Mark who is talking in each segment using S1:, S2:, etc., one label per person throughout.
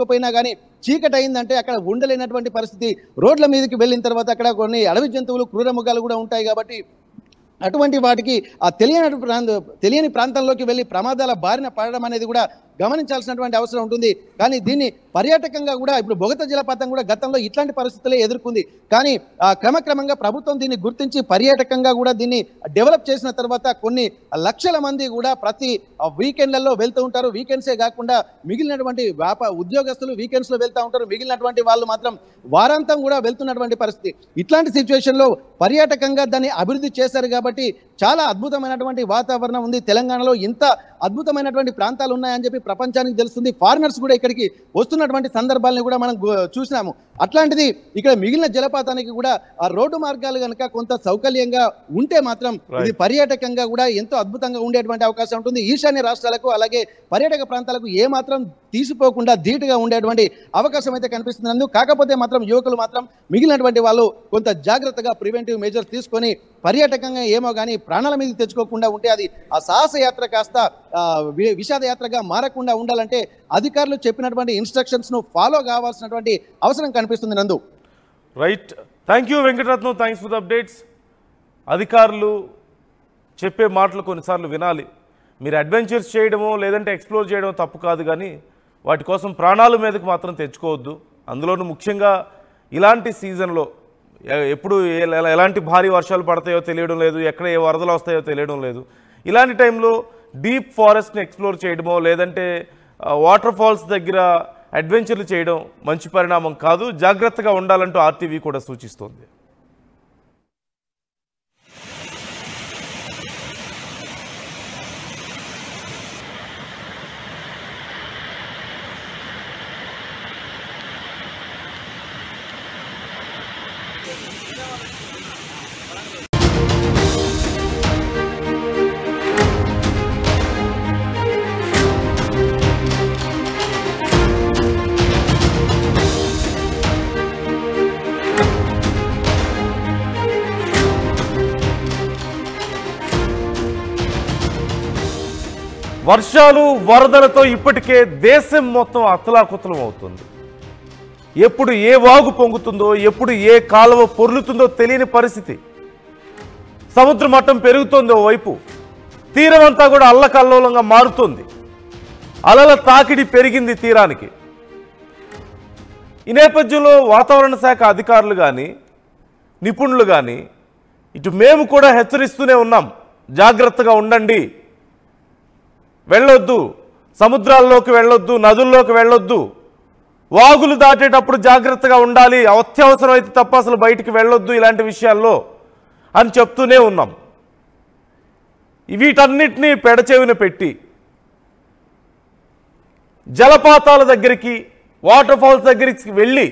S1: పోయినా కానీ చీకటి అయిందంటే అక్కడ ఉండలేనటువంటి పరిస్థితి. రోడ్ల మీదకి వెళ్ళిన తర్వాత అక్కడ కొన్ని అడవి జంతువులు, క్రూరమృగాలు కూడా ఉంటాయి. కాబట్టి అటువంటి వాటికి ఆ తెలియని ప్రాంతంలోకి వెళ్ళి ప్రమాదాల బారిన పడడం అనేది కూడా గమనించాల్సినటువంటి అవసరం ఉంటుంది. కానీ దీన్ని పర్యాటకంగా కూడా ఇప్పుడు బొగత జలపాతం కూడా గతంలో ఇట్లాంటి పరిస్థితులే ఎదుర్కొంది. కానీ క్రమక్రమంగా ప్రభుత్వం దీన్ని గుర్తించి పర్యాటకంగా కూడా దీన్ని డెవలప్ చేసిన తర్వాత కొన్ని లక్షల మంది కూడా ప్రతి వీకెండ్లలో వెళ్తూ ఉంటారు. వీకెండ్సే కాకుండా మిగిలినటువంటి ఉద్యోగస్తులు వీకెండ్స్లో వెళ్తూ ఉంటారు. మిగిలినటువంటి వాళ్ళు మాత్రం వారాంతం కూడా వెళ్తున్నటువంటి పరిస్థితి. ఇట్లాంటి సిచ్యువేషన్లో పర్యాటకంగా దాన్ని అభివృద్ధి చేశారు కాబట్టి చాలా అద్భుతమైనటువంటి వాతావరణం ఉంది. తెలంగాణలో ఇంత అద్భుతమైనటువంటి ప్రాంతాలు ఉన్నాయని చెప్పి ప్రపంచానికి తెలుస్తుంది. ఫారినర్స్ కూడా ఇక్కడికి వస్తున్నటువంటి సందర్భాలను కూడా మనం చూసినాము. అట్లాంటిది ఇక్కడ మిగిలిన జలపాతానికి కూడా ఆ రోడ్డు మార్గాలు కనుక కొంత సౌకర్యంగా ఉంటే మాత్రం ఇది పర్యాటకంగా కూడా ఎంతో అద్భుతంగా ఉండేటువంటి అవకాశం ఉంటుంది. ఈశాన్య రాష్ట్రాలకు అలాగే పర్యాటక ప్రాంతాలకు ఏమాత్రం తీసిపోకుండా ధీటుగా ఉండేటువంటి అవకాశం అయితే కనిపిస్తుంది. కాకపోతే మాత్రం యువకులు మాత్రం మిగిలినటువంటి వాళ్ళు కొంత జాగ్రత్తగా ప్రివెంటివ్ మెజర్స్ తీసుకొని పర్యాటకంగా ఏమో కానీ ప్రాణాల మీద తెచ్చుకోకుండా ఉంటే అది ఆ సాహస యాత్ర కాస్త విషాద యాత్రగా మారకుండా ఉండాలంటే అధికారులు చెప్పినటువంటి ఇన్స్ట్రక్షన్స్ ను ఫాలో కావాల్సినటువంటి అవసరం కనిపిస్తుంది. నందు
S2: right. Thank you Venkataratnam, thanks for the updates. అధికారులు చెప్పే మాటలు కొన్నిసార్లు వినాలి. మీరు అడ్వెంచర్స్ చేయడమో లేదంటే ఎక్స్ప్లోర్ చేయడమో తప్పు కాదు, కానీ వాటి కోసం ప్రాణాల మీదకి మాత్రం తెచ్చుకోవద్దు. అందులోనూ ముఖ్యంగా ఇలాంటి సీజన్లో ఎప్పుడు ఎలాంటి భారీ వర్షాలు పడతాయో తెలియడం లేదు, ఎక్కడ ఏ వరదలు వస్తాయో తెలియడం లేదు. ఇలాంటి టైంలో డీప్ ఫారెస్ట్ని ఎక్స్ప్లోర్ చేయడమో లేదంటే వాటర్ ఫాల్స్ దగ్గర అడ్వెంచర్లు చేయడం మంచి పరిణామం కాదు. జాగ్రత్తగా ఉండాలంటూ ఆర్టీవీ కూడా సూచిస్తోంది. వర్షాలు వరదలతో ఇప్పటికే దేశం మొత్తం అతలాకుతలం అవుతుంది. ఎప్పుడు ఏ వాగు పొంగుతుందో, ఎప్పుడు ఏ కాలువ పొర్లుతుందో తెలియని పరిస్థితి. సముద్ర మట్టం పెరుగుతోంది ఓవైపు, తీరం అంతా కూడా అల్లకల్లోలంగా మారుతోంది. అలల తాకిడి పెరిగింది తీరానికి. ఈ నేపథ్యంలో వాతావరణ శాఖ అధికారులు కానీ నిపుణులు కానీ ఇటు మేము కూడా హెచ్చరిస్తూనే ఉన్నాం, జాగ్రత్తగా ఉండండి, వెళ్ళొద్దు, సముద్రాల్లోకి వెళ్ళొద్దు, నదుల్లోకి వెళ్ళొద్దు, వాగులు దాటేటప్పుడు జాగ్రత్తగా ఉండాలి, అత్యవసరం అయితే తప్ప అసలు బయటికి వెళ్ళొద్దు ఇలాంటి విషయాల్లో అని చెప్తూనే ఉన్నాం. వీటన్నిటినీ పెడచెవిన పెట్టి జలపాతాల దగ్గరికి, వాటర్ ఫాల్స్ దగ్గరికి వెళ్ళి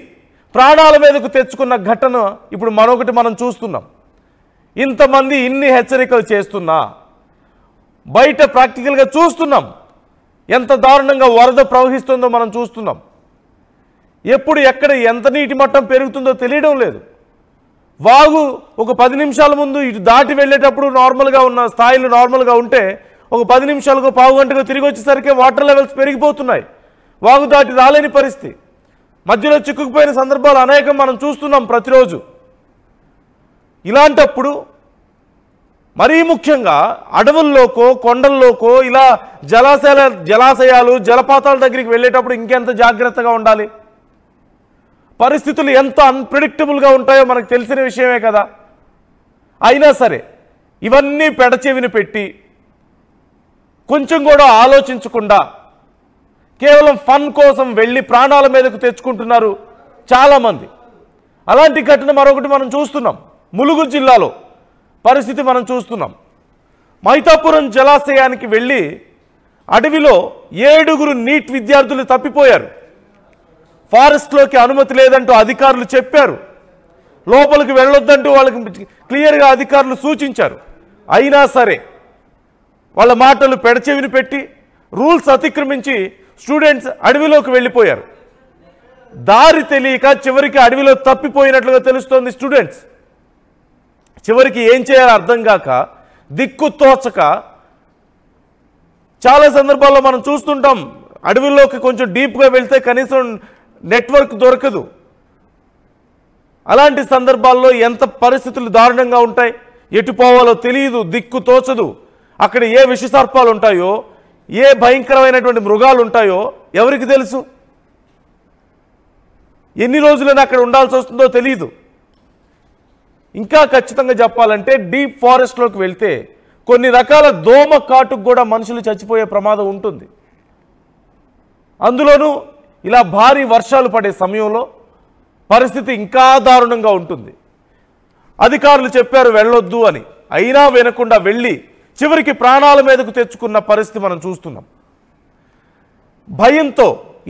S2: ప్రాణాల మీదకు తెచ్చుకున్న ఘటన ఇప్పుడు మనం చూస్తున్నాం. ఇంతమంది ఇన్ని హెచ్చరికలు చేస్తున్నా బయట ప్రాక్టికల్గా చూస్తున్నాం ఎంత దారుణంగా వరద ప్రవహిస్తుందో మనం చూస్తున్నాం. ఎప్పుడు ఎక్కడ ఎంత నీటి మట్టం పెరుగుతుందో తెలియడం లేదు. వాగు ఒక 10 నిమిషాల ముందు ఇటు దాటి వెళ్ళేటప్పుడు నార్మల్గా ఉన్న స్థాయిలు నార్మల్గా ఉంటే ఒక 10 నిమిషాలకు పావు గంటకు తిరిగి వచ్చేసరికి వాటర్ లెవెల్స్ పెరిగిపోతున్నాయి. వాగు దాటి రాలేని పరిస్థితి, మధ్యలో చిక్కుకుపోయిన సందర్భాలు అనేకం మనం చూస్తున్నాం ప్రతిరోజు. ఇలాంటప్పుడు మరీ ముఖ్యంగా అడవుల్లోకో కొండల్లోకో ఇలా జలాశయాలు జలపాతాల దగ్గరికి వెళ్ళేటప్పుడు ఇంకెంత జాగ్రత్తగా ఉండాలి. పరిస్థితులు ఎంత అన్ప్రెడిక్టబుల్గా ఉంటాయో మనకు తెలిసిన విషయమే కదా. అయినా సరే ఇవన్నీ పెడచెవిని పెట్టి కొంచెం కూడా ఆలోచించకుండా కేవలం ఫన్ కోసం వెళ్ళి ప్రాణాల మీదకు తెచ్చుకుంటున్నారు చాలామంది. అలాంటి ఘటన మరొకటి మనం చూస్తున్నాం. ములుగు జిల్లాలో పరిస్థితి మనం చూస్తున్నాం. మైతాపురం జలాశయానికి వెళ్ళి అడవిలో 7 నీట్ విద్యార్థులు తప్పిపోయారు. ఫారెస్ట్లోకి అనుమతి లేదంటూ అధికారులు చెప్పారు, లోపలికి వెళ్ళొద్దంటూ వాళ్ళకి క్లియర్గా అధికారులు సూచించారు. అయినా సరే వాళ్ళ మాటలు పెడచెవిని పెట్టి రూల్స్ అతిక్రమించి స్టూడెంట్స్ అడవిలోకి వెళ్ళిపోయారు. దారి తెలియక చివరికి అడవిలో తప్పిపోయినట్లుగా తెలుస్తోంది స్టూడెంట్స్. చివరికి ఏం చేయాలో అర్థం కాక దిక్కు తోచక చాలా సందర్భాల్లో మనం చూస్తుంటాం. అడవుల్లోకి కొంచెం డీప్గా వెళ్తే కనీసం నెట్వర్క్ దొరకదు. అలాంటి సందర్భాల్లో ఎంత పరిస్థితులు దారుణంగా ఉంటాయి, ఎటు పోవాలో తెలియదు, దిక్కు తోచదు. అక్కడ ఏ విషసర్పాలు ఉంటాయో, ఏ భయంకరమైనటువంటి మృగాలు ఉంటాయో ఎవరికి తెలుసు? ఎన్ని రోజులైనా అక్కడ ఉండాల్సి వస్తుందో తెలియదు. ఇంకా ఖచ్చితంగా చెప్పాలంటే డీప్ ఫారెస్ట్లోకి వెళ్తే కొన్ని రకాల దోమ కాటుకు కూడా మనుషులు చచ్చిపోయే ప్రమాదం ఉంటుంది. అందులోనూ ఇలా భారీ వర్షాలు పడే సమయంలో పరిస్థితి ఇంకా దారుణంగా ఉంటుంది. అధికారులు చెప్పారు వెళ్ళొద్దు అని, అయినా వినకుండా వెళ్ళి చివరికి ప్రాణాల మీదకు తెచ్చుకున్న పరిస్థితి మనం చూస్తున్నాం. భయంతో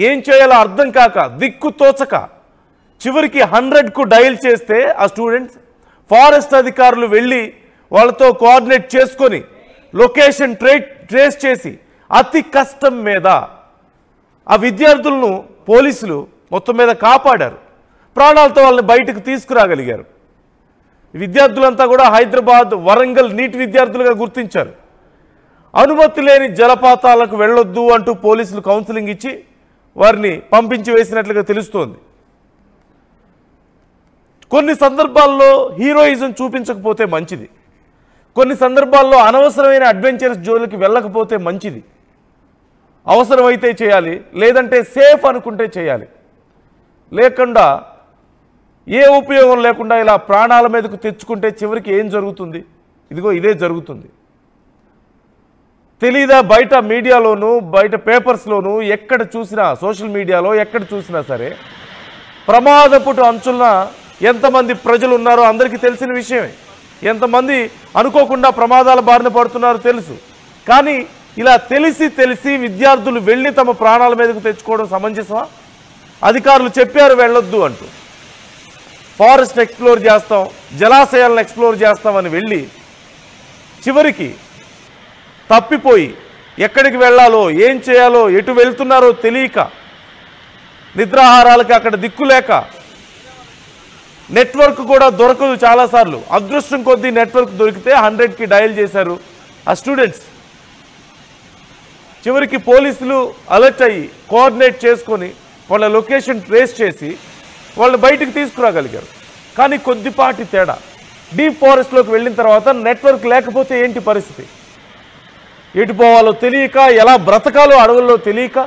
S2: ఏం చేయాలో అర్థం కాక, దిక్కు తోచక చివరికి 100కు డయల్ చేస్తే ఆ స్టూడెంట్స్, ఫారెస్ట్ అధికారులు వెళ్ళి వాళ్ళతో కోఆర్డినేట్ చేసుకొని లొకేషన్ ట్రేస్ చేసి అతి కష్టం మీద ఆ విద్యార్థులను పోలీసులు మొత్తం మీద కాపాడారు. ప్రాణాలతో వాళ్ళని బయటకు తీసుకురాగలిగారు. విద్యార్థులంతా కూడా హైదరాబాద్, వరంగల్ నీట్ విద్యార్థులుగా గుర్తించారు. అనుమతి లేని జలపాతాలకు వెళ్ళొద్దు అంటూ పోలీసులు కౌన్సిలింగ్ ఇచ్చి వారిని పంపించి వేసినట్లుగా తెలుస్తోంది. కొన్ని సందర్భాల్లో హీరోయిజం చూపించకపోతే మంచిది, కొన్ని సందర్భాల్లో అనవసరమైన అడ్వెంచరస్ జోన్లకి వెళ్ళకపోతే మంచిది. అవసరమైతే చేయాలి, లేదంటే సేఫ్ అనుకుంటే చేయాలి. లేకుండా ఏ ఉపయోగం లేకుండా ఇలా ప్రాణాల మీదకు తెచ్చుకుంటే చివరికి ఏం జరుగుతుంది? ఇదిగో ఇదే జరుగుతుంది. తెలీదా? బయట మీడియాలోనూ, బయట పేపర్స్లోనూ, ఎక్కడ చూసినా, సోషల్ మీడియాలో ఎక్కడ చూసినా సరే ప్రమాదపు అంచున ఎంతమంది ప్రజలు ఉన్నారో అందరికీ తెలిసిన విషయమే. ఎంతమంది అనుకోకుండా ప్రమాదాల బారిన పడుతున్నారో తెలుసు. కానీ ఇలా తెలిసి విద్యార్థులు వెళ్ళి తమ ప్రాణాల మీదకు తెచ్చుకోవడం సమంజసమా? అధికారులు చెప్పారు వెళ్ళొద్దు అంటూ, ఫారెస్ట్ ఎక్స్ప్లోర్ చేస్తాం, జలాశయాలను ఎక్స్ప్లోర్ చేస్తామని వెళ్ళి చివరికి తప్పిపోయి ఎక్కడికి వెళ్ళాలో, ఏం చేయాలో, ఎటు వెళ్తున్నారో తెలియక, నిద్రాహారాలకి అక్కడ దిక్కులేక, నెట్వర్క్ కూడా దొరకదు చాలాసార్లు. అదృష్టం కొద్దీ నెట్వర్క్ దొరికితే 100కి డయల్ చేశారు ఆ స్టూడెంట్స్. చివరికి పోలీసులు అలర్ట్ అయ్యి కోఆర్డినేట్ చేసుకొని వాళ్ళ లొకేషన్ ట్రేస్ చేసి వాళ్ళని బయటికి తీసుకురాగలిగారు. కానీ కొద్దిపాటి తేడా, డీప్ ఫారెస్ట్లోకి వెళ్ళిన తర్వాత నెట్వర్క్ లేకపోతే ఏంటి పరిస్థితి? ఎటు పోవాలో తెలియక, ఎలా బ్రతకాలో అడవుల్లో తెలియక,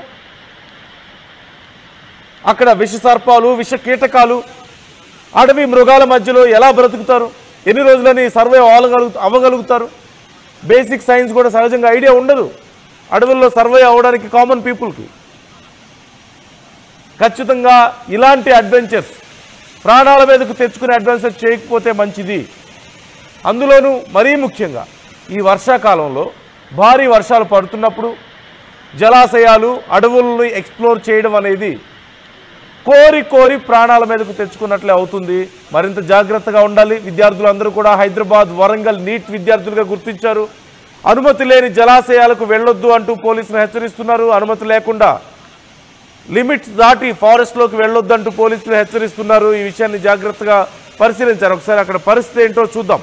S2: అక్కడ విష సర్పాలు, విష కీటకాలు, అడవి మృగాల మధ్యలో ఎలా బ్రతుకుతారు? ఎన్ని రోజులని సర్వే అవ్వగలుగుతారు? బేసిక్ సైన్స్ కూడా సహజంగా ఐడియా ఉండదు అడవుల్లో సర్వే అవ్వడానికి కామన్ పీపుల్కి. ఖచ్చితంగా ఇలాంటి అడ్వెంచర్స్, ప్రాణాల మీదకు తెచ్చుకునే అడ్వెంచర్స్ చేయకపోతే మంచిది. అందులోనూ మరీ ముఖ్యంగా ఈ వర్షాకాలంలో భారీ వర్షాలు పడుతున్నప్పుడు జలాశయాలు, అడవులను ఎక్స్ప్లోర్ చేయడం అనేది కోరి ప్రాణాల మీదకు తెచ్చుకున్నట్లే అవుతుంది. మరింత జాగ్రత్తగా ఉండాలి. విద్యార్థులందరూ కూడా హైదరాబాద్, వరంగల్ నీట్ విద్యార్థులుగా గుర్తించారు. అనుమతి లేని జలాశయాలకు వెళ్ళొద్దు అంటూ పోలీసులు హెచ్చరిస్తున్నారు. అనుమతి లేకుండా లిమిట్స్ దాటి ఫారెస్ట్లోకి వెళ్ళొద్దంటూ పోలీసులు హెచ్చరిస్తున్నారు. ఈ విషయాన్ని జాగ్రత్తగా పరిశీలించారు. ఒకసారి అక్కడ పరిస్థితి ఏంటో చూద్దాం.